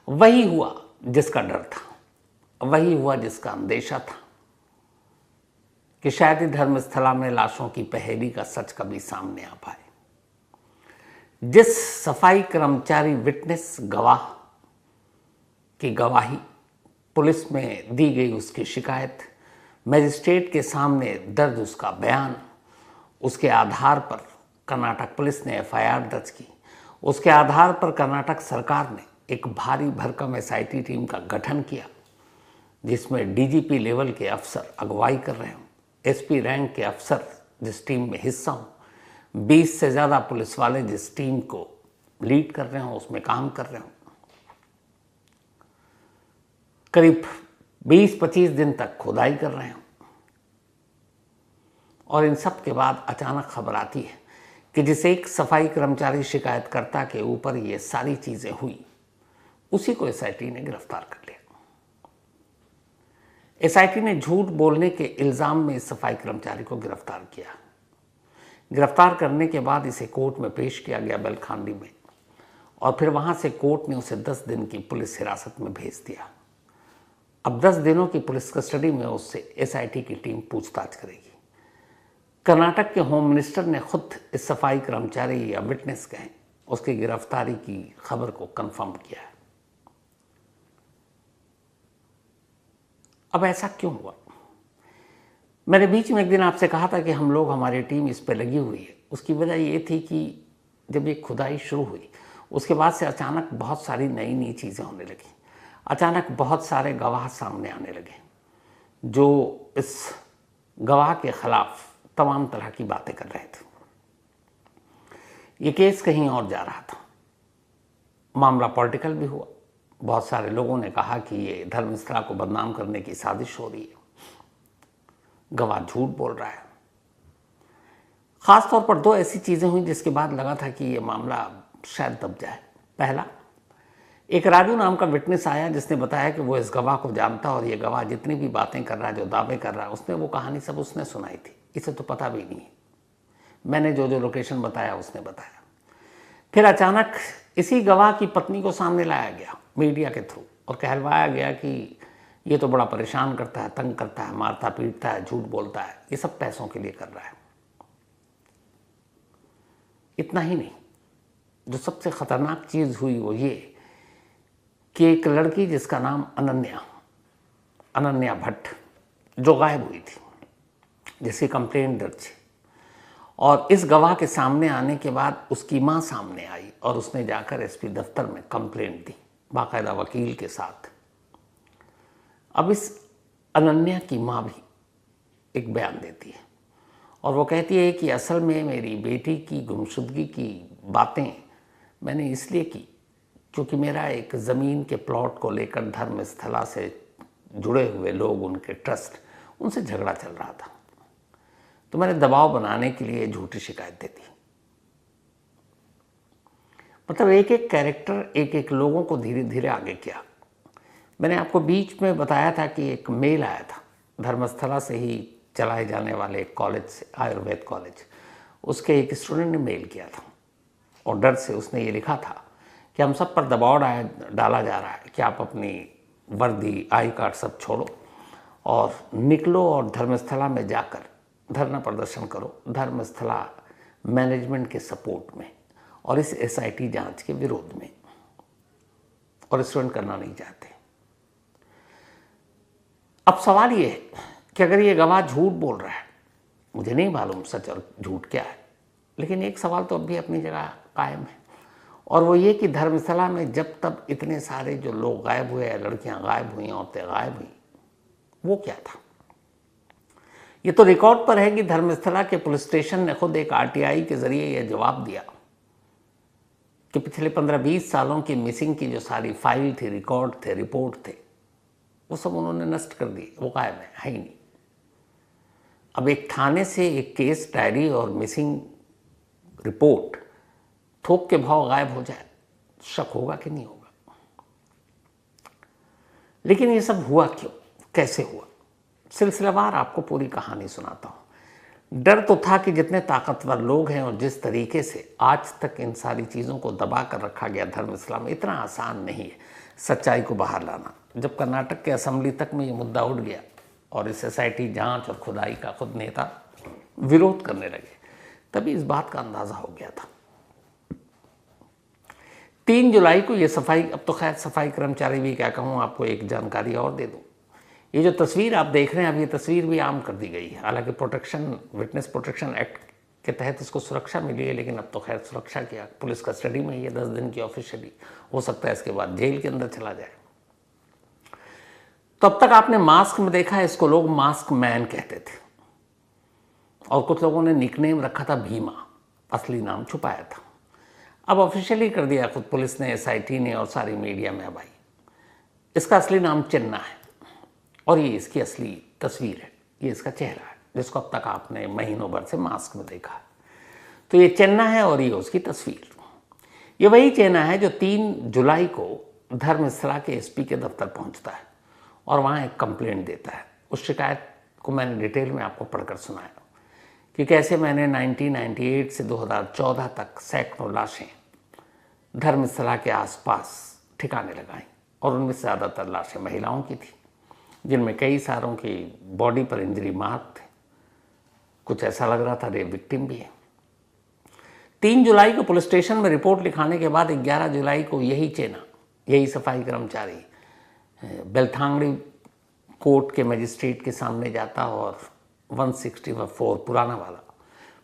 वही हुआ जिसका डर था, वही हुआ जिसका अंदेशा था कि शायद ही धर्मस्थला में लाशों की पहेली का सच कभी सामने आ पाए। जिस सफाई कर्मचारी विटनेस गवाह की गवाही, पुलिस में दी गई उसकी शिकायत, मजिस्ट्रेट के सामने दर्ज उसका बयान, उसके आधार पर कर्नाटक पुलिस ने एफआईआर दर्ज की। उसके आधार पर कर्नाटक सरकार ने एक भारी भरकम एसआईटी टीम का गठन किया, जिसमें डीजीपी लेवल के अफसर अगुवाई कर रहे हों, एसपी रैंक के अफसर जिस टीम में हिस्सा हों, 20 से ज़्यादा पुलिस वाले जिस टीम को लीड कर रहे हों, उसमें काम कर रहे हों। करीब 20-25 दिन तक खुदाई कर रहे हों, और इन सब के बाद अचानक खबर आती है कि जिस एक सफाई कर्मचारी शिकायतकर्ता के ऊपर ये सारी चीज़ें हुई, उसी को एसआईटी ने गिरफ्तार कर लिया। एसआईटी ने झूठ बोलने के इल्ज़ाम में इस सफाई कर्मचारी को गिरफ्तार किया। गिरफ्तार करने के बाद इसे कोर्ट में पेश किया गया बेलखांडी में, और फिर वहाँ से कोर्ट ने उसे 10 दिन की पुलिस हिरासत में भेज दिया। अब 10 दिनों की पुलिस कस्टडी में उससे एसआईटी की टीम पूछताछ करेगी। कर्नाटक के होम मिनिस्टर ने खुद इस सफाई कर्मचारी या विटनेस कहें, उसकी गिरफ्तारी की खबर को कंफर्म किया है। अब ऐसा क्यों हुआ? मैंने बीच में एक दिन आपसे कहा था कि हम लोग, हमारी टीम इस पे लगी हुई है। उसकी वजह ये थी कि जब ये खुदाई शुरू हुई, उसके बाद से अचानक बहुत सारी नई नई चीज़ें होने लगी। अचानक बहुत सारे गवाह सामने आने लगे जो इस गवाह के खिलाफ तमाम तरह की बातें कर रहे थे। ये केस कहीं और जा रहा था। मामला पॉलिटिकल भी हुआ। बहुत सारे लोगों ने कहा कि ये धर्मस्थला को बदनाम करने की साजिश हो रही है, गवाह झूठ बोल रहा है। खासतौर पर 2 ऐसी चीज़ें हुई जिसके बाद लगा था कि ये मामला शायद दब जाए। पहला, एक राजू नाम का विटनेस आया जिसने बताया कि वो इस गवाह को जानता, और ये गवाह जितनी भी बातें कर रहा है, जो दावे कर रहा है, उसने वो कहानी सब उसने सुनाई थी। इसे तो पता भी नहीं है। मैंने जो जो लोकेशन बताया उसने बताया। फिर अचानक इसी गवाह की पत्नी को सामने लाया गया मीडिया के थ्रू, और कहलवाया गया कि ये तो बड़ा परेशान करता है, तंग करता है, मारता पीटता है, झूठ बोलता है, ये सब पैसों के लिए कर रहा है। इतना ही नहीं, जो सबसे खतरनाक चीज़ हुई वो ये कि एक लड़की जिसका नाम अनन्या भट्ट, जो गायब हुई थी, जिसकी कंप्लेंट दर्ज है, और इस गवाह के सामने आने के बाद उसकी माँ सामने आई और उसने जाकर एसपी दफ्तर में कंप्लेंट दी, बाकायदा वकील के साथ। अब इस अनन्या की माँ भी एक बयान देती है, और वो कहती है कि असल में मेरी बेटी की गुमशुदगी की बातें मैंने इसलिए की क्योंकि मेरा एक ज़मीन के प्लॉट को लेकर धर्मस्थला से जुड़े हुए लोग, उनके ट्रस्ट, उनसे झगड़ा चल रहा था, तो मैंने दबाव बनाने के लिए झूठी शिकायत दे दी। मतलब एक एक कैरेक्टर, एक एक लोगों को धीरे धीरे आगे किया। मैंने आपको बीच में बताया था कि एक मेल आया था धर्मस्थला से ही चलाए जाने वाले एक कॉलेज से, आयुर्वेद कॉलेज, उसके एक स्टूडेंट ने मेल किया था, और डर से उसने ये लिखा था कि हम सब पर दबाव डाला जा रहा है कि आप अपनी वर्दी, आई कार्ड सब छोड़ो और निकलो और धर्मस्थला में जाकर धरना प्रदर्शन करो, धर्मस्थला मैनेजमेंट के सपोर्ट में और इस एसआईटी जांच के विरोध में, और स्टूडेंट करना नहीं चाहते। अब सवाल ये है कि अगर ये गवाह झूठ बोल रहा है, मुझे नहीं मालूम सच और झूठ क्या है, लेकिन एक सवाल तो अब भी अपनी जगह कायम है, और वो ये कि धर्मस्थला में जब तब इतने सारे जो लोग गायब हुए, लड़कियां गायब हुई, औरतें गायब हुई, वो क्या था? ये तो रिकॉर्ड पर है कि धर्मस्थला के पुलिस स्टेशन ने खुद एक आरटीआई के जरिए यह जवाब दिया कि पिछले 15-20 सालों की मिसिंग की जो सारी फाइल थी, रिकॉर्ड थे, रिपोर्ट थे, वो सब उन्होंने नष्ट कर दिए, वो गायब है ही नहीं। अब एक थाने से एक केस डायरी और मिसिंग रिपोर्ट थोक के भाव गायब हो जाए, शक होगा कि नहीं होगा? लेकिन ये सब हुआ क्यों, कैसे हुआ? सिलसिलेवार आपको पूरी कहानी सुनाता हूँ, डर तो था कि जितने ताकतवर लोग हैं और जिस तरीके से आज तक इन सारी चीज़ों को दबा कर रखा गया धर्म इस्लाम, इतना आसान नहीं है सच्चाई को बाहर लाना। जब कर्नाटक के असेंबली तक में ये मुद्दा उठ गया और इस SIT जांच और खुदाई का खुद नेता विरोध करने लगे, तभी इस बात का अंदाज़ा हो गया था। 3 जुलाई को ये सफाई, अब तो खैर सफाई कर्मचारी भी क्या कहूँ आपको, एक जानकारी और दे दूँ, ये जो तस्वीर आप देख रहे हैं अब ये तस्वीर भी आम कर दी गई है। हालांकि विटनेस प्रोटेक्शन एक्ट के तहत इसको सुरक्षा मिली है, लेकिन अब तो खैर सुरक्षा क्या, पुलिस कस्टडी में ये 10 दिन की ऑफिशियली, हो सकता है इसके बाद जेल के अंदर चला जाए। तब तक आपने मास्क में देखा है, इसको लोग मास्क मैन कहते थे और कुछ लोगों ने निकनेम रखा था भीमा, असली नाम छुपाया था। अब ऑफिशियली कर दिया खुद पुलिस ने, SIT ने और सारी मीडिया में अब आई। इसका असली नाम चन्ना है और ये इसकी असली तस्वीर है, ये इसका चेहरा है जिसको अब तक आपने महीनों भर से मास्क में देखा है। तो ये चन्ना है और ये उसकी तस्वीर। ये वही चन्ना है जो 3 जुलाई को धर्मस्थला के SP के दफ्तर पहुंचता है और वहाँ एक कंप्लेंट देता है। उस शिकायत को मैंने डिटेल में आपको पढ़कर सुनाया कि कैसे मैंने 1998 से 2014 तक सैकड़ों लाशें धर्मस्थला के आसपास ठिकाने लगाई और उनमें से ज़्यादातर लाशें महिलाओं की थी, जिनमें कई सारों की बॉडी पर इंजरी मार्क थे। कुछ ऐसा लग रहा था रेप विक्टिम भी है। 3 जुलाई को पुलिस स्टेशन में रिपोर्ट लिखाने के बाद 11 जुलाई को यही चेना, यही सफाई कर्मचारी बेलथांगड़ी कोर्ट के मजिस्ट्रेट के सामने जाता और 164 पुराना वाला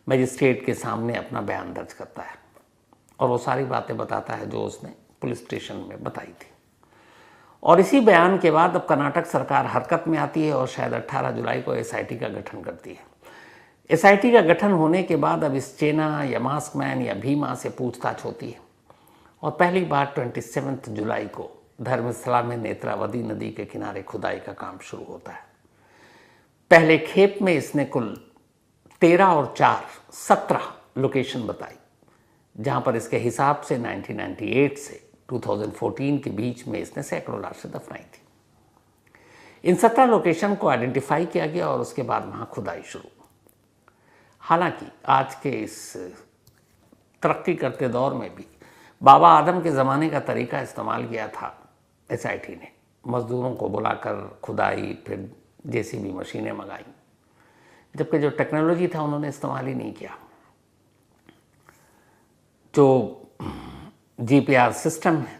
मजिस्ट्रेट के सामने अपना बयान दर्ज करता है और वो सारी बातें बताता है जो उसने पुलिस स्टेशन में बताई थी। और इसी बयान के बाद अब कर्नाटक सरकार हरकत में आती है और शायद 18 जुलाई को SIT का गठन करती है। SIT का गठन होने के बाद अब इस चेना या मास्क मैन या भीमा से पूछताछ होती है और पहली बार 27 जुलाई को धर्मस्थला में नेत्रावती नदी के किनारे खुदाई का काम शुरू होता है। पहले खेप में इसने कुल 13 और 4 17 लोकेशन बताई, जहां पर इसके हिसाब से 1998 से 2014 के बीच में इसने सैकड़ों लाशें दफनाई थी। इन 17 लोकेशन को आइडेंटिफाई किया गया और उसके बाद वहां खुदाई शुरू। हालांकि आज के इस तरक्की करते दौर में भी बाबा आदम के ज़माने का तरीका इस्तेमाल किया था SIT ने। मज़दूरों को बुलाकर खुदाई, फिर JCB मशीनें मंगाई, जबकि जो टेक्नोलॉजी था उन्होंने इस्तेमाल ही नहीं किया। जो GPR सिस्टम है,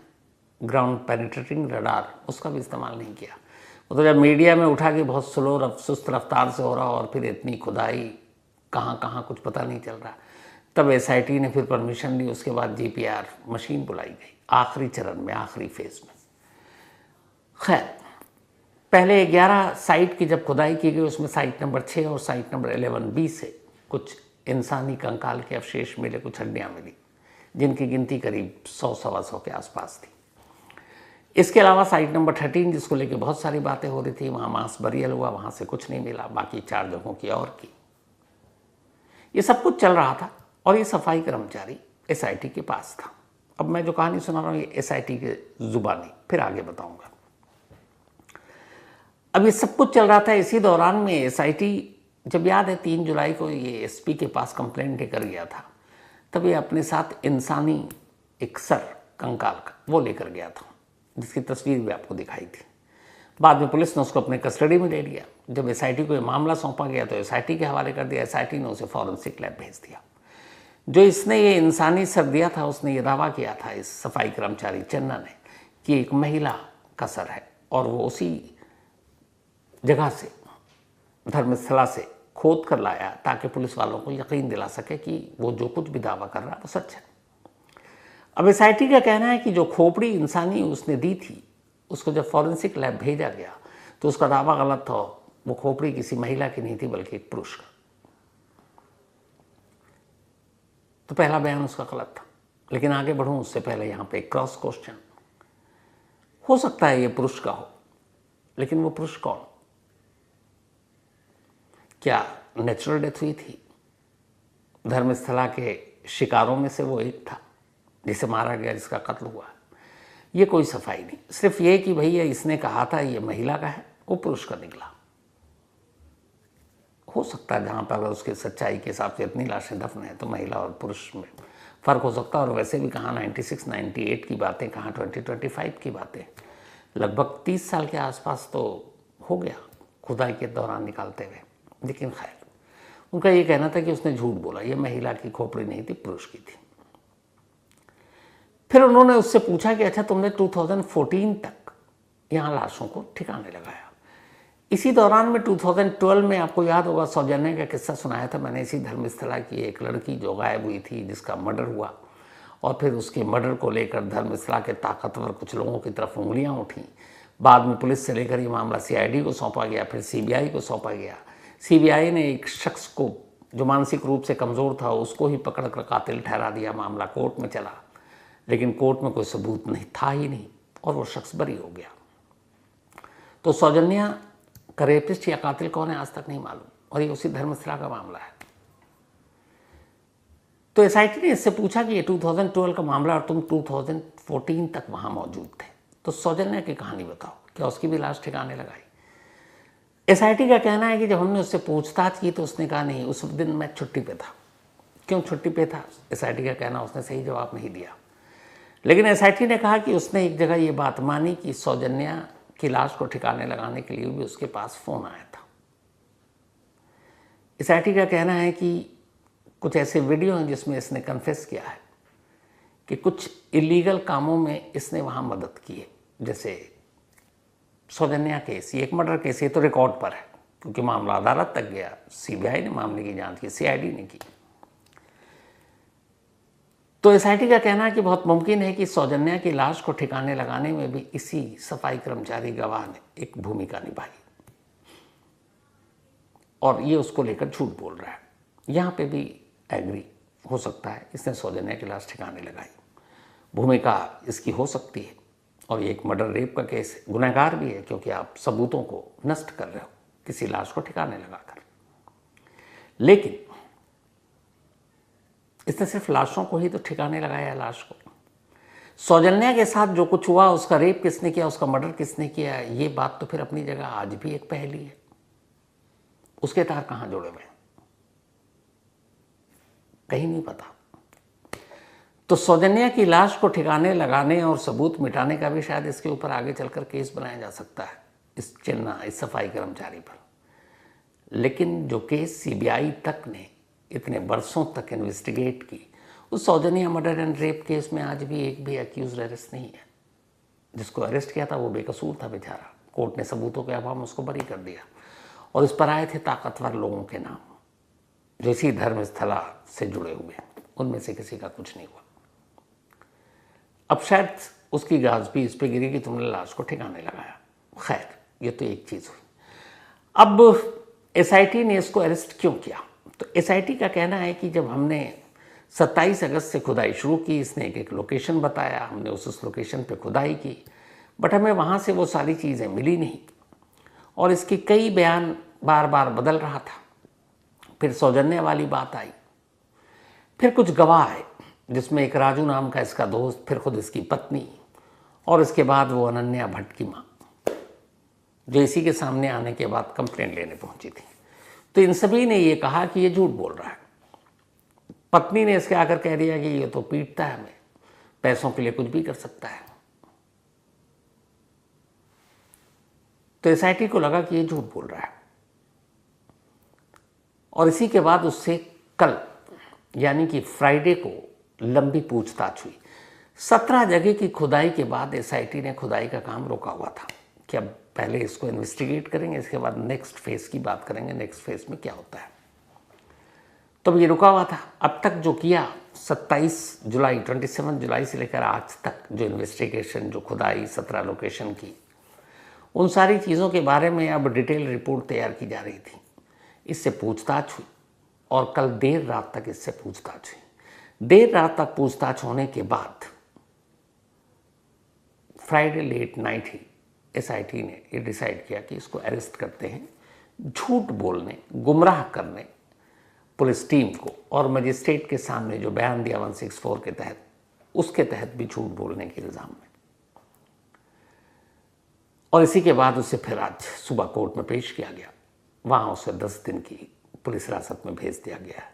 ग्राउंड पेनिट्रेटिंग रडार, उसका भी इस्तेमाल नहीं किया। वो तो जब मीडिया में उठा कि बहुत स्लो सुस्त रफ्तार से हो रहा और फिर इतनी खुदाई कहाँ कहाँ कुछ पता नहीं चल रहा, तब SIT ने फिर परमिशन ली। उसके बाद GPR मशीन बुलाई गई आखिरी चरण में, आखिरी फेज में। खैर, पहले 11 साइट की जब खुदाई की गई, उसमें साइट नंबर 6 और साइट नंबर 11B से कुछ इंसानी कंकाल के अवशेष मिले, कुछ हड्डियाँ मिली, जिनकी गिनती करीब 100-125 के आसपास थी। इसके अलावा साइट नंबर 13 जिसको लेके बहुत सारी बातें हो रही थी, वहाँ मांस बरियल हुआ, वहाँ से कुछ नहीं मिला। बाकी 4 जगहों की और की। ये सब कुछ चल रहा था और ये सफाई कर्मचारी SIT के पास था। अब मैं जो कहानी सुना रहा हूँ ये SIT के जुबानी, फिर आगे बताऊंगा। अब ये सब कुछ चल रहा था, इसी दौरान में SIT, जब याद है 3 जुलाई को ये SP के पास कंप्लेंट लेकर गया था, तब ये अपने साथ इंसानी एक सर कंकाल का वो लेकर गया था, जिसकी तस्वीर भी आपको दिखाई थी। बाद में पुलिस ने उसको अपने कस्टडी में ले लिया। जब SIT को ये मामला सौंपा गया तो SIT के हवाले कर दिया। SIT ने उसे फॉरेंसिक लैब भेज दिया। जो इसने ये इंसानी सर दिया था, उसने ये दावा किया था, इस सफाई कर्मचारी चन्ना ने, कि एक महिला का सर है और वो उसी जगह से, धर्मस्थला से खोद कर लाया ताकि पुलिस वालों को यकीन दिला सके कि वो जो कुछ भी दावा कर रहा है वो सच है। अब SIT का कहना है कि जो खोपड़ी इंसानी उसने दी थी, उसको जब फॉरेंसिक लैब भेजा गया तो उसका दावा गलत था। वो खोपड़ी किसी महिला की नहीं थी बल्कि एक पुरुष का। तो पहला बयान उसका गलत था। लेकिन आगे बढ़ूं उससे पहले यहाँ पे एक क्रॉस क्वेश्चन। हो सकता है ये पुरुष का हो, लेकिन वो पुरुष कौन? क्या नेचुरल डेथ हुई थी? धर्मस्थला के शिकारों में से वो एक था जिसे मारा गया, जिसका कत्ल हुआ? ये कोई सफाई नहीं, सिर्फ ये कि भैया इसने कहा था ये महिला का है, वो पुरुष का निकला। हो सकता है जहाँ पर अगर उसके सच्चाई के हिसाब से इतनी लाशें दफन हैं तो महिला और पुरुष में फ़र्क हो सकता है। और वैसे भी कहाँ 96, 98 की बातें, कहाँ 2025 की बातें, लगभग 30 साल के आसपास तो हो गया खुदाई के दौरान निकालते हुए। लेकिन खैर, उनका ये कहना था कि उसने झूठ बोला, ये महिला की खोपड़ी नहीं थी, पुरुष की थी। फिर उन्होंने उससे पूछा कि अच्छा तुमने 2014 तक यहाँ लाशों को ठिकाने लगाया। इसी दौरान में 2012 में आपको याद होगा सौजन्या का किस्सा सुनाया था मैंने इसी धर्मस्थला की एक लड़की जो गायब हुई थी, जिसका मर्डर हुआ, और फिर उसके मर्डर को लेकर धर्मस्थला के ताकतवर कुछ लोगों की तरफ उंगलियां उठीं। बाद में पुलिस से लेकर ये मामला CID को सौंपा गया, फिर CBI को सौंपा गया। CBI ने एक शख्स को जो मानसिक रूप से कमज़ोर था उसको ही पकड़ कर कातिल ठहरा दिया। मामला कोर्ट में चला, लेकिन कोर्ट में कोई सबूत नहीं था ही नहीं, और वो शख्स बरी हो गया। तो सौजन्या का रेपिस्ट या कातिल कौन है आज तक नहीं मालूम, और ये उसी धर्मस्थला का मामला है। तो SIT ने इससे पूछा कि ये 2012 का मामला और तुम 2014 तक वहाँ मौजूद थे, तो सौजन्या की कहानी बताओ, क्या उसकी भी लाश ठिकाने लगाई? SIT का कहना है कि जब हमने उससे पूछताछ की तो उसने कहा नहीं, उस दिन मैं छुट्टी पे था। क्यों छुट्टी पे था? SIT का कहना उसने सही जवाब नहीं दिया। लेकिन SIT ने कहा कि उसने एक जगह ये बात मानी कि सौजन्या की लाश को ठिकाने लगाने के लिए भी उसके पास फ़ोन आया था। SIT का कहना है कि कुछ ऐसे वीडियो हैं जिसमें इसने कन्फेस किया है कि कुछ इलीगल कामों में इसने वहाँ मदद की है। जैसे सौजन्या केस, ये एक मर्डर केस, ये तो रिकॉर्ड पर है क्योंकि मामला अदालत तक गया, CBI ने मामले की जांच की, CID ने की। तो SIT का कहना है कि बहुत मुमकिन है कि सौजन्या की लाश को ठिकाने लगाने में भी इसी सफाई कर्मचारी गवाह ने एक भूमिका निभाई, और ये उसको लेकर झूठ बोल रहा है। यहाँ पे भी एग्री हो सकता है, इसने सौजन्या की लाश ठिकाने लगाई, भूमिका इसकी हो सकती है। और ये एक मर्डर रेप का केस है, गुनहगार भी है क्योंकि आप सबूतों को नष्ट कर रहे हो किसी लाश को ठिकाने लगाकर। लेकिन इसने सिर्फ लाशों को ही तो ठिकाने लगाया, लाश को। सौजन्या के साथ जो कुछ हुआ, उसका रेप किसने किया, उसका मर्डर किसने किया, ये बात तो फिर अपनी जगह आज भी एक पहेली है। उसके तार कहाँ जुड़े हुए, कहीं नहीं पता। तो सौजन्या की लाश को ठिकाने लगाने और सबूत मिटाने का भी शायद इसके ऊपर आगे चलकर केस बनाया जा सकता है, इस चिन्ह, इस सफाई कर्मचारी पर। लेकिन जो केस CBI तक ने इतने बरसों तक इन्वेस्टिगेट की, उस Saujanya murder and rape case में आज भी एक भी अक्यूज अरेस्ट नहीं है। जिसको अरेस्ट किया था वो बेकसूर था बेचारा, कोर्ट ने सबूतों के अभाव में उसको बरी कर दिया। और इस पर आए थे ताकतवर लोगों के नाम जो इसी धर्मस्थला से जुड़े हुए, उनमें से किसी का कुछ नहीं हुआ। अब शायद उसकी गाज भी इस पर गिरी कि तुमने लाश को ठिकाने लगाया। खैर, ये तो एक चीज़ हुई। अब SIT ने इसको अरेस्ट क्यों किया? तो SIT का कहना है कि जब हमने 27 अगस्त से खुदाई शुरू की, इसने एक लोकेशन बताया, हमने उस लोकेशन पे खुदाई की, बट हमें वहाँ से वो सारी चीज़ें मिली नहीं, और इसके कई बयान बार बार बदल रहा था। फिर सौजन्या वाली बात आई, फिर कुछ गवाह आए जिसमें एक राजू नाम का इसका दोस्त, फिर खुद इसकी पत्नी, और इसके बाद वो अनन्या भट्ट की माँ, जो इसी के सामने आने के बाद कंप्लेंट लेने पहुंची थी। तो इन सभी ने ये कहा कि ये झूठ बोल रहा है। पत्नी ने इसके आकर कह दिया कि ये तो पीटता है हमें, पैसों के लिए कुछ भी कर सकता है। तो SIT को लगा कि ये झूठ बोल रहा है, और इसी के बाद उससे कल यानी कि फ्राइडे को लंबी पूछताछ हुई। 17 जगह की खुदाई के बाद SIT ने खुदाई का काम रोका हुआ था कि अब पहले इसको इन्वेस्टिगेट करेंगे, इसके बाद नेक्स्ट फेज की बात करेंगे, नेक्स्ट फेज में क्या होता है। तो ये रुका हुआ था। अब तक जो किया 27 जुलाई से लेकर आज तक जो इन्वेस्टिगेशन, जो खुदाई 17 लोकेशन की, उन सारी चीज़ों के बारे में अब डिटेल रिपोर्ट तैयार की जा रही थी। इससे पूछताछ हुई और कल देर रात तक इससे पूछताछ हुई। देर रात तक पूछताछ होने के बाद फ्राइडे लेट नाइट ही SIT ने ये डिसाइड किया कि इसको अरेस्ट करते हैं झूठ बोलने, गुमराह करने पुलिस टीम को, और मजिस्ट्रेट के सामने जो बयान दिया 164 के तहत, उसके तहत भी झूठ बोलने के इल्ज़ाम में। और इसी के बाद उसे फिर आज सुबह कोर्ट में पेश किया गया। वहाँ उसे 10 दिन की पुलिस हिरासत में भेज दिया गया है।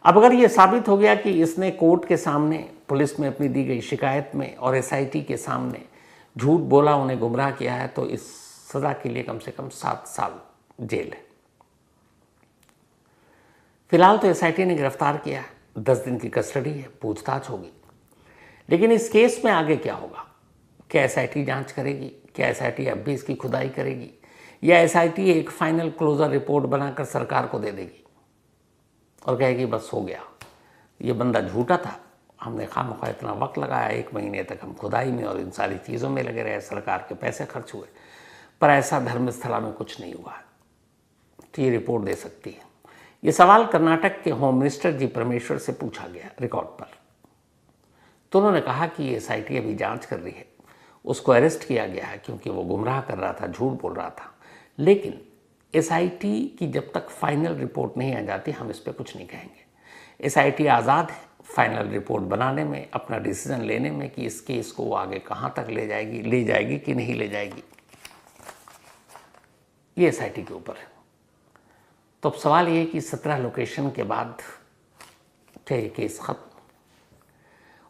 अब अगर ये साबित हो गया कि इसने कोर्ट के सामने पुलिस में अपनी दी गई शिकायत में और एसआईटी के सामने झूठ बोला, उन्हें गुमराह किया है, तो इस सज़ा के लिए कम से कम 7 साल जेल है। फिलहाल तो एसआईटी ने गिरफ्तार किया है, 10 दिन की कस्टडी है, पूछताछ होगी। लेकिन इस केस में आगे क्या होगा? क्या एसआईटी जांच करेगी? क्या एसआईटी अब भी इसकी खुदाई करेगी, या एसआईटी एक फाइनल क्लोजर रिपोर्ट बनाकर सरकार को दे देगी और कहेगी बस हो गया, ये बंदा झूठा था, हमने खामखा इतना वक्त लगाया, 1 महीने तक हम खुदाई में और इन सारी चीज़ों में लगे रहे, सरकार के पैसे खर्च हुए, पर ऐसा धर्मस्थला में कुछ नहीं हुआ है, तो ये रिपोर्ट दे सकती है। ये सवाल कर्नाटक के होम मिनिस्टर जी परमेश्वर से पूछा गया रिकॉर्ड पर, तो उन्होंने कहा कि ये एसआईटी अभी जांच कर रही है, उसको अरेस्ट किया गया है क्योंकि वो गुमराह कर रहा था, झूठ बोल रहा था। लेकिन एसआईटी की जब तक फाइनल रिपोर्ट नहीं आ जाती, हम इस पर कुछ नहीं कहेंगे। एसआईटी आज़ाद है फाइनल रिपोर्ट बनाने में, अपना डिसीजन लेने में कि इस केस को वो आगे कहाँ तक ले जाएगी कि नहीं ले जाएगी, ये एसआईटी के ऊपर है। तो अब सवाल ये है कि 17 लोकेशन के बाद क्या ये केस खत्म?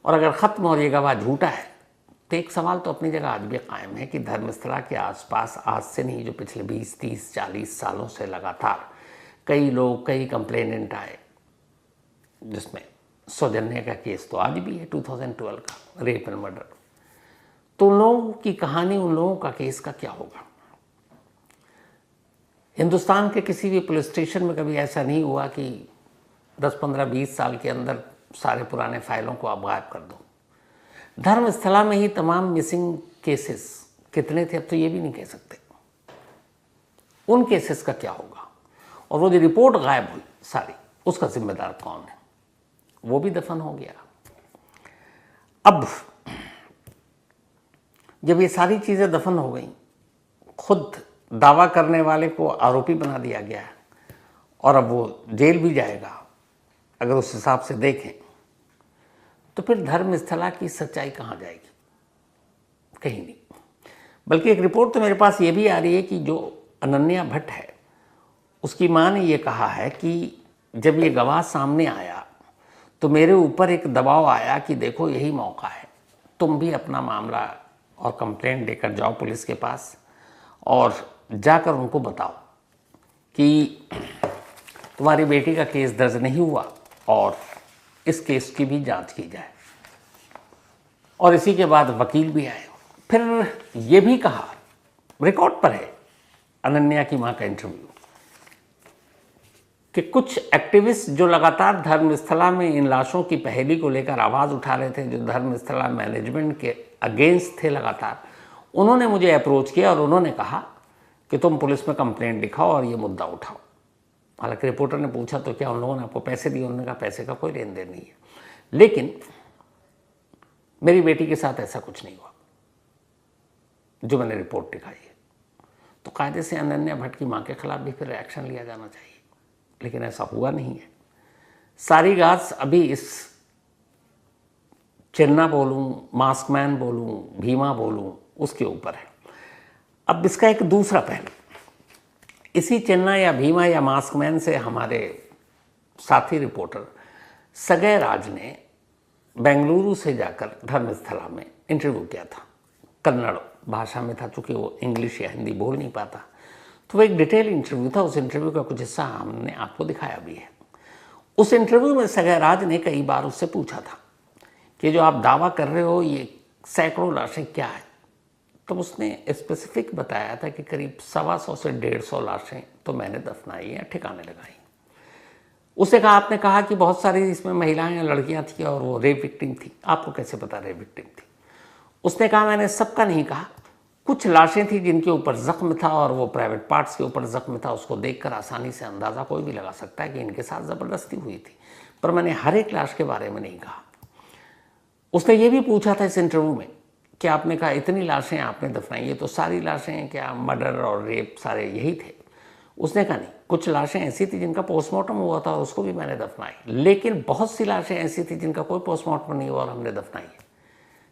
और अगर ख़त्म और ये गवाह झूठा है, तो एक सवाल तो अपनी जगह आज भी कायम है कि धर्मस्थला के आसपास आज से नहीं, जो पिछले 20, 30, 40 सालों से लगातार कई लोग, कई कंप्लेनेंट आए, जिसमें सौजन्य का केस तो आज भी है 2012 का, रेप एंड मर्डर। तो उन लोगों की कहानी, उन लोगों का केस का क्या होगा? हिंदुस्तान के किसी भी पुलिस स्टेशन में कभी ऐसा नहीं हुआ कि 10, 15, 20 साल के अंदर सारे पुराने फाइलों को आप गायब कर दो। धर्मस्थला में ही तमाम मिसिंग केसेस कितने थे अब तो ये भी नहीं कह सकते। उन केसेस का क्या होगा? और वो जो रिपोर्ट गायब हुई सारी, उसका जिम्मेदार कौन है? वो भी दफन हो गया। अब जब ये सारी चीज़ें दफन हो गई, खुद दावा करने वाले को आरोपी बना दिया गया है और अब वो जेल भी जाएगा। अगर उस हिसाब से देखें तो फिर धर्मस्थला की सच्चाई कहाँ जाएगी? कहीं नहीं। बल्कि एक रिपोर्ट तो मेरे पास ये भी आ रही है कि जो अनन्या भट्ट है, उसकी माँ ने ये कहा है कि जब ये गवाह सामने आया तो मेरे ऊपर एक दबाव आया कि देखो यही मौका है, तुम भी अपना मामला और कंप्लेंट लेकर जाओ पुलिस के पास और जाकर उनको बताओ कि तुम्हारी बेटी का केस दर्ज नहीं हुआ और इस केस की भी जांच की जाए। और इसी के बाद वकील भी आए। फिर ये भी कहा, रिकॉर्ड पर है अनन्या की मां का इंटरव्यू, कि कुछ एक्टिविस्ट जो लगातार धर्मस्थला में इन लाशों की पहेली को लेकर आवाज़ उठा रहे थे, जो धर्मस्थला मैनेजमेंट के अगेंस्ट थे लगातार, उन्होंने मुझे अप्रोच किया और उन्होंने कहा कि तुम पुलिस में कंप्लेंट लिखाओ और ये मुद्दा उठाओ। हालांकि रिपोर्टर ने पूछा तो क्या उन लोगों ने आपको पैसे दिए? उन्होंने कहा पैसे का कोई लेन देन नहीं है, लेकिन मेरी बेटी के साथ ऐसा कुछ नहीं हुआ जो मैंने रिपोर्ट दिखाई है। तो कायदे से अनन्या भट्ट की मां के खिलाफ भी फिर एक्शन लिया जाना चाहिए, लेकिन ऐसा हुआ नहीं है। सारी गाज अभी इस चेन्ना बोलूं, मास्कमैन बोलूं, भीमा बोलूं, उसके ऊपर है। अब इसका एक दूसरा पहलू, इसी चेन्ना या भीमा या मास्कमैन से हमारे साथी रिपोर्टर सगय राज ने बेंगलुरु से जाकर धर्मस्थला में इंटरव्यू किया था। कन्नड़ भाषा में था, चूँकि वो इंग्लिश या हिंदी बोल नहीं पाता, तो वो एक डिटेल इंटरव्यू था। उस इंटरव्यू का कुछ हिस्सा हमने आपको दिखाया भी है। उस इंटरव्यू में सगय राज ने कई बार उससे पूछा था कि जो आप दावा कर रहे हो ये सैकड़ों लाशें क्या है? तो उसने स्पेसिफिक बताया था कि करीब 125 से 150 लाशें तो मैंने दफनाई या ठिकाने लगाई। उसे कहा, आपने कहा कि बहुत सारी इसमें महिलाएं या लड़कियां थी और वो रेप विक्टिम थी, आपको कैसे पता रेप विक्टिम थी? उसने कहा, मैंने सबका नहीं कहा, कुछ लाशें थी जिनके ऊपर जख्म था और वो प्राइवेट पार्ट्स के ऊपर जख्म था, उसको देखकर आसानी से अंदाज़ा कोई भी लगा सकता है कि इनके साथ ज़बरदस्ती हुई थी, पर मैंने हर एक लाश के बारे में नहीं कहा। उसने ये भी पूछा था इस इंटरव्यू में कि आपने कहा इतनी लाशें आपने दफनाई है, तो सारी लाशें क्या मर्डर और रेप सारे यही थे? उसने कहा नहीं, कुछ लाशें ऐसी थी जिनका पोस्टमार्टम हुआ था और उसको भी मैंने दफनाई, लेकिन बहुत सी लाशें ऐसी थी जिनका कोई पोस्टमार्टम नहीं हुआ और हमने दफनाई है।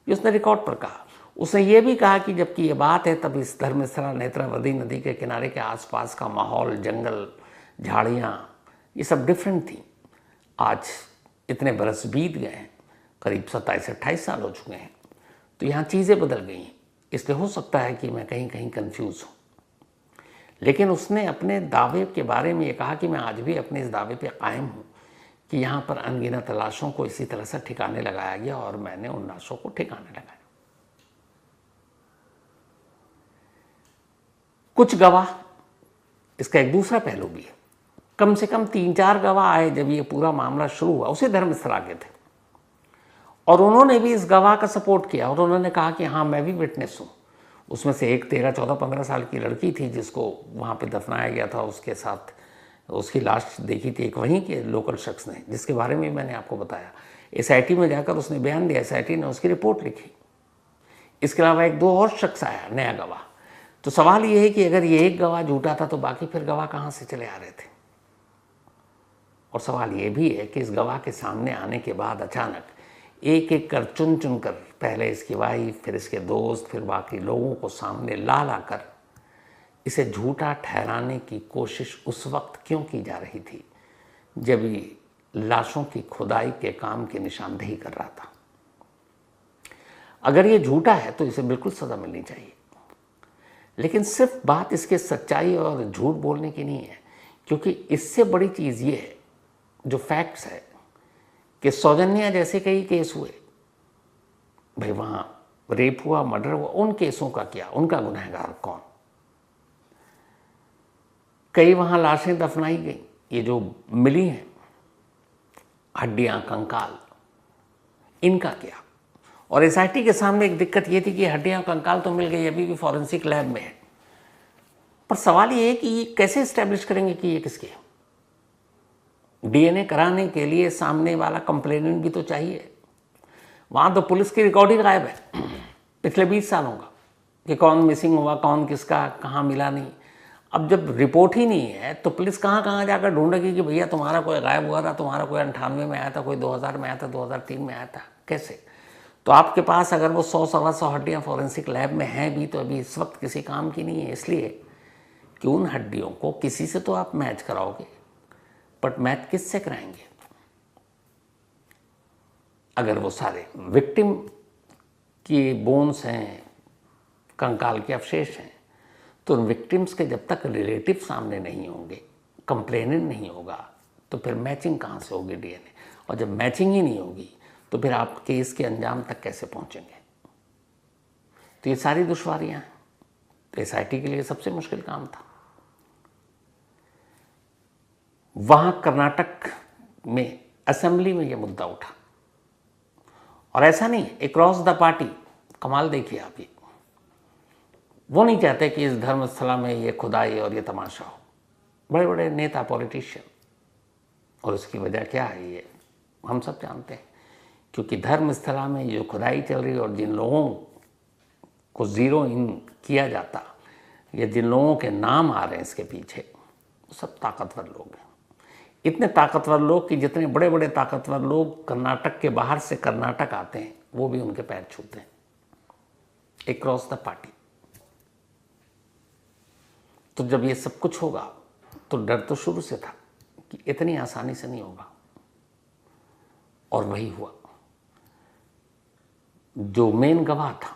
ये उसने रिकॉर्ड पर कहा। उसने ये भी कहा कि जबकि ये बात है तब इस धर्मस्थला नेत्रावती नदी के किनारे के आसपास का माहौल, जंगल, झाड़ियाँ, ये सब डिफरेंट थी। आज इतने बरस बीत गए हैं, करीब 27-28 साल हो चुके हैं, तो यहाँ चीज़ें बदल गई हैं। इसलिए हो सकता है कि मैं कहीं कहीं कंफ्यूज हूँ। लेकिन उसने अपने दावे के बारे में ये कहा कि मैं आज भी अपने इस दावे पे कायम हूँ कि यहाँ पर अनगिनत लाशों को इसी तरह से ठिकाने लगाया गया और मैंने उन लाशों को ठिकाने लगाया। कुछ गवाह, इसका एक दूसरा पहलू भी है, कम से कम 3-4 गवाह आए जब ये पूरा मामला शुरू हुआ, उसी धर्मस्थला के थे, और उन्होंने भी इस गवाह का सपोर्ट किया और उन्होंने कहा कि हाँ मैं भी विटनेस हूँ। उसमें से एक 13-14-15 साल की लड़की थी जिसको वहाँ पे दफनाया गया था, उसके साथ उसकी लाश देखी थी एक वहीं के लोकल शख्स ने, जिसके बारे में मैंने आपको बताया। SIT में जाकर उसने बयान दिया, SIT ने उसकी रिपोर्ट लिखी। इसके अलावा 1-2 और शख्स आया नया गवाह। तो सवाल ये है कि अगर ये एक गवाह झूठा था तो बाकी फिर गवाह कहाँ से चले आ रहे थे। और सवाल ये भी है कि इस गवाह के सामने आने के बाद अचानक एक एक कर चुन चुन कर, पहले इसकी वाइफ, फिर इसके दोस्त, फिर बाकी लोगों को सामने ला ला कर इसे झूठा ठहराने की कोशिश उस वक्त क्यों की जा रही थी जब ये लाशों की खुदाई के काम की निशानदेही कर रहा था। अगर ये झूठा है तो इसे बिल्कुल सज़ा मिलनी चाहिए, लेकिन सिर्फ बात इसके सच्चाई और झूठ बोलने की नहीं है, क्योंकि इससे बड़ी चीज़ ये है जो फैक्ट्स है कि सौजन्या जैसे कई केस हुए, भाई वहाँ रेप हुआ, मर्डर हुआ, उन केसों का क्या, उनका गुनहगार कौन। कई वहाँ लाशें दफनाई गई, ये जो मिली हैं हड्डियाँ, कंकाल, इनका क्या। और SIT के सामने एक दिक्कत ये थी कि हड्डियाँ, कंकाल तो मिल गई, अभी भी फॉरेंसिक लैब में है, पर सवाल ये है कि ये कैसे इस्टेब्लिश करेंगे कि ये किसके। DNA कराने के लिए सामने वाला कंप्लेनेंट भी तो चाहिए। वहाँ तो पुलिस की रिकॉर्ड ही गायब है पिछले 20 सालों का, कि कौन मिसिंग हुआ, कौन किसका, कहाँ मिला नहीं। अब जब रिपोर्ट ही नहीं है तो पुलिस कहाँ कहाँ जाकर ढूंढेगी कि भैया तुम्हारा कोई गायब हुआ था, तुम्हारा कोई 98 में आया था, कोई 2000 में आया था, 2003 में आया था, कैसे। तो आपके पास अगर वो 100-125 हड्डियाँ फॉरेंसिक लैब में हैं भी तो अभी इस वक्त किसी काम की नहीं है, इसलिए कि उन हड्डियों को किसी से तो आप मैच कराओगे, बट मैच किससे कराएंगे। अगर वो सारे विक्टिम की बोन्स हैं, कंकाल के अवशेष हैं, तो उन विक्टिम्स के जब तक रिलेटिव सामने नहीं होंगे, कंप्लेनेंट नहीं होगा, तो फिर मैचिंग कहाँ से होगी DNA। और जब मैचिंग ही नहीं होगी तो फिर आप केस के अंजाम तक कैसे पहुँचेंगे। तो ये सारी दुश्वारियाँ हैं। तो SIT के लिए सबसे मुश्किल काम था। वहाँ कर्नाटक में असेंबली में ये मुद्दा उठा, और ऐसा नहीं अक्रॉस द पार्टी। कमाल देखिए आप, ये वो नहीं चाहते कि इस धर्मस्थला में ये खुदाई और ये तमाशा हो, बड़े बड़े नेता, पॉलिटिशियन। और उसकी वजह क्या है ये हम सब जानते हैं, क्योंकि धर्मस्थला में जो खुदाई चल रही है और जिन लोगों को ज़ीरो इन किया जाता, या जिन लोगों के नाम आ रहे हैं इसके पीछे, वो सब ताकतवर लोग हैं। इतने ताकतवर लोग कि जितने बड़े बड़े ताकतवर लोग कर्नाटक के बाहर से कर्नाटक आते हैं, वो भी उनके पैर छूते हैं अक्रॉस द पार्टी। तो जब ये सब कुछ होगा तो डर तो शुरू से था कि इतनी आसानी से नहीं होगा, और वही हुआ। जो मेन गवाह था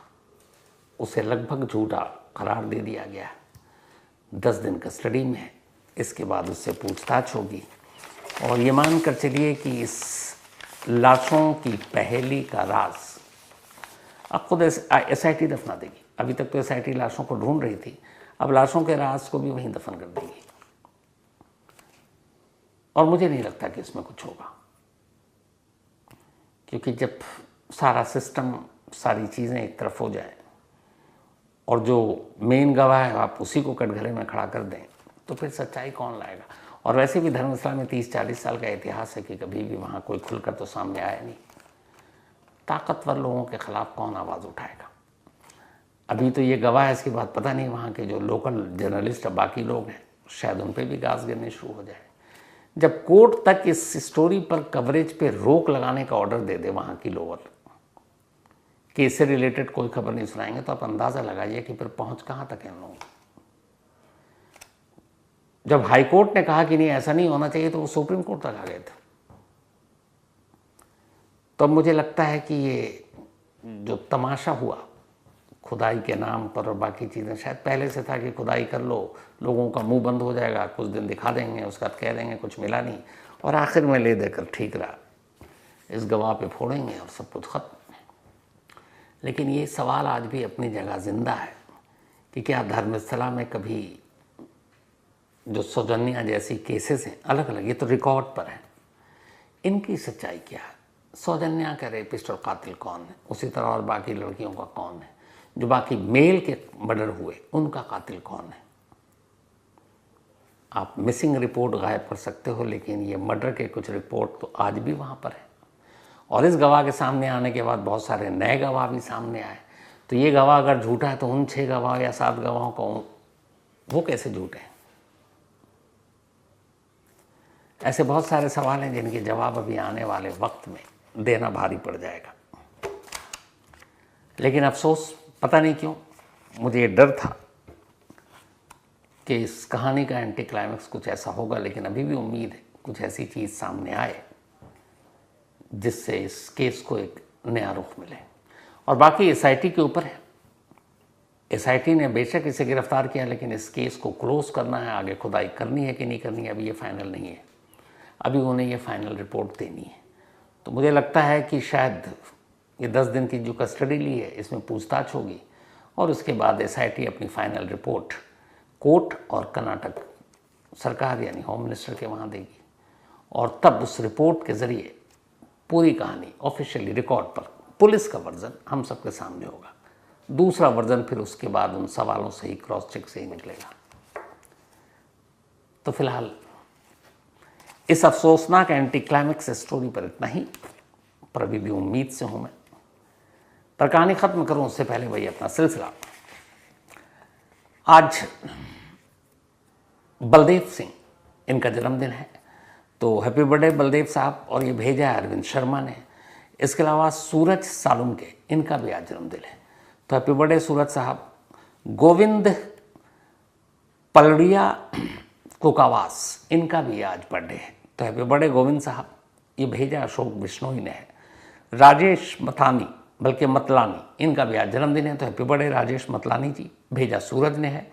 उसे लगभग झूठा करार दे दिया गया। 10 दिन कस्टडी में है, इसके बाद उससे पूछताछ होगी, और ये मान कर चलिए कि इस लाशों की पहेली का राज अब खुद SIT दफना देगी। अभी तक तो SIT लाशों को ढूंढ रही थी, अब लाशों के राज को भी वहीं दफन कर देगी। और मुझे नहीं लगता कि इसमें कुछ होगा, क्योंकि जब सारा सिस्टम, सारी चीज़ें एक तरफ हो जाए और जो मेन गवाह है आप उसी को कटघरे में खड़ा कर दें, तो फिर सच्चाई कौन लाएगा। और वैसे भी धर्मस्थला में 30-40 साल का इतिहास है कि कभी भी वहाँ कोई खुलकर तो सामने आया नहीं। ताकतवर लोगों के खिलाफ कौन आवाज़ उठाएगा। अभी तो ये गवाह है, इसके बाद पता नहीं वहाँ के जो लोकल जर्नलिस्ट और बाकी लोग हैं, शायद उन पर भी गाज गिरने शुरू हो जाए। जब कोर्ट तक इस स्टोरी पर कवरेज पे रोक लगाने का ऑर्डर दे दे वहाँ की लोअर, कि इससे रिलेटेड कोई खबर नहीं सुनाएंगे, तो आप अंदाज़ा लगाइए कि फिर पहुँच कहाँ तक है इन लोगों। जब हाई कोर्ट ने कहा कि नहीं ऐसा नहीं होना चाहिए तो वो सुप्रीम कोर्ट तक आ गए थे। तो मुझे लगता है कि ये जो तमाशा हुआ खुदाई के नाम पर और बाकी चीज़ें, शायद पहले से था कि खुदाई कर लो, लोगों का मुंह बंद हो जाएगा, कुछ दिन दिखा देंगे, उसके बाद कह देंगे कुछ मिला नहीं, और आखिर में ले देकर ठीक रहा, इस गवाह पे फोड़ेंगे और सब कुछ खत्म। लेकिन ये सवाल आज भी अपनी जगह जिंदा है कि क्या धर्मस्थला में कभी जो सौजन्या जैसी केसेस हैं अलग अलग, ये तो रिकॉर्ड पर है, इनकी सच्चाई क्या है? सौजन्या का रेपिस्ट और कातिल कौन है? उसी तरह और बाकी लड़कियों का कौन है? जो बाकी मेल के मर्डर हुए उनका कातिल कौन है? आप मिसिंग रिपोर्ट गायब कर सकते हो, लेकिन ये मर्डर के कुछ रिपोर्ट तो आज भी वहाँ पर है। और इस गवाह के सामने आने के बाद बहुत सारे नए गवाह भी सामने आए। तो ये गवाह अगर झूठा है तो उन 6 गवाह या 7 गवाहों को वो कैसे झूठे हैं? ऐसे बहुत सारे सवाल हैं जिनके जवाब अभी आने वाले वक्त में देना भारी पड़ जाएगा। लेकिन अफसोस, पता नहीं क्यों मुझे ये डर था कि इस कहानी का एंटी क्लाइमैक्स कुछ ऐसा होगा, लेकिन अभी भी उम्मीद है कुछ ऐसी चीज़ सामने आए जिससे इस केस को एक नया रुख मिले। और बाकी एसआईटी के ऊपर है। एसआईटी ने बेशक इसे गिरफ्तार किया, लेकिन इस केस को क्लोज करना है, आगे खुदाई करनी है कि नहीं करनी है, अभी ये फाइनल नहीं है। अभी उन्हें ये फाइनल रिपोर्ट देनी है। तो मुझे लगता है कि शायद ये 10 दिन की जो कस्टडी ली है इसमें पूछताछ होगी, और उसके बाद एसआईटी अपनी फाइनल रिपोर्ट कोर्ट और कर्नाटक सरकार यानी होम मिनिस्टर के वहाँ देगी, और तब उस रिपोर्ट के ज़रिए पूरी कहानी ऑफिशियली रिकॉर्ड पर पुलिस का वर्जन हम सबके सामने होगा। दूसरा वर्जन फिर उसके बाद उन सवालों से ही, क्रॉस चेक से ही निकलेगा। तो फिलहाल इस अफसोसनाक एंटी क्लाइमैक्स स्टोरी पर इतना ही, पर अभी भी उम्मीद से हूं मैं। पर कहानी खत्म करूं उससे पहले वही अपना सिलसिला। आज बलदेव सिंह, इनका जन्मदिन है, तो हैप्पी बर्थडे बलदेव साहब। और ये भेजा है अरविंद शर्मा ने। इसके अलावा सूरज सालुंके, इनका भी आज जन्मदिन है, तो हैप्पी बर्थडे सूरज साहब। गोविंद पलड़िया कुकावास, इनका भी आज बर्थडे है, तो हैप्पी बर्थडे गोविंद साहब। ये भेजा अशोक बिश्नोई ने है। राजेश मथानी, बल्कि मतलानी, इनका भी आज जन्मदिन है, तो हैप्पी बर्थडे राजेश मतलानी जी। भेजा सूरज ने है।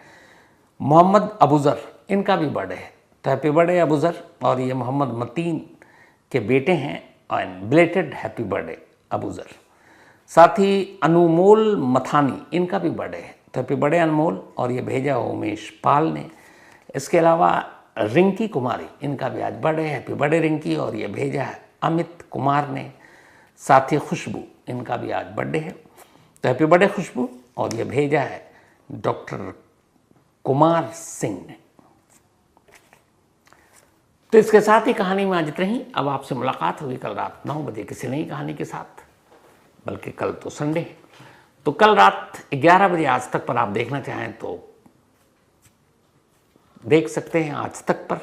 मोहम्मद अबूजर, इनका भी बर्थडे है, तो हैप्पी बर्थडे अबूजर। और ये मोहम्मद मतीन के बेटे हैं, और बिलेटेड हैप्पी बर्थडे अबूजर। साथ ही अनुमोल मथानी, इनका भी बर्थडे है, तो हैप्पी बर्थडे अनमोल। और ये भेजा उमेश पाल ने। इसके अलावा रिंकी कुमारी, इनका भी आज बर्थडे है, हैप्पी बर्थडे रिंकी। और ये भेजा है अमित कुमार ने। साथ ही खुशबू, इनका भी आज बर्थडे है, तो हैप्पी बर्थडे खुशबू। और ये भेजा है डॉक्टर कुमार सिंह ने। तो इसके साथ ही कहानी में आज इतना ही। अब आपसे मुलाकात होगी कल रात 9 बजे किसी नई कहानी के साथ, बल्कि कल तो संडे है, तो कल रात 11 बजे आज तक पर आप देखना चाहें तो देख सकते हैं आज तक पर,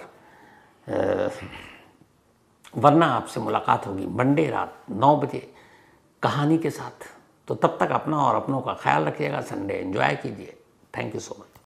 वरना आपसे मुलाकात होगी मंडे रात 9 बजे कहानी के साथ। तो तब तक अपना और अपनों का ख्याल रखिएगा। संडे एंजॉय कीजिए। Thank you so much.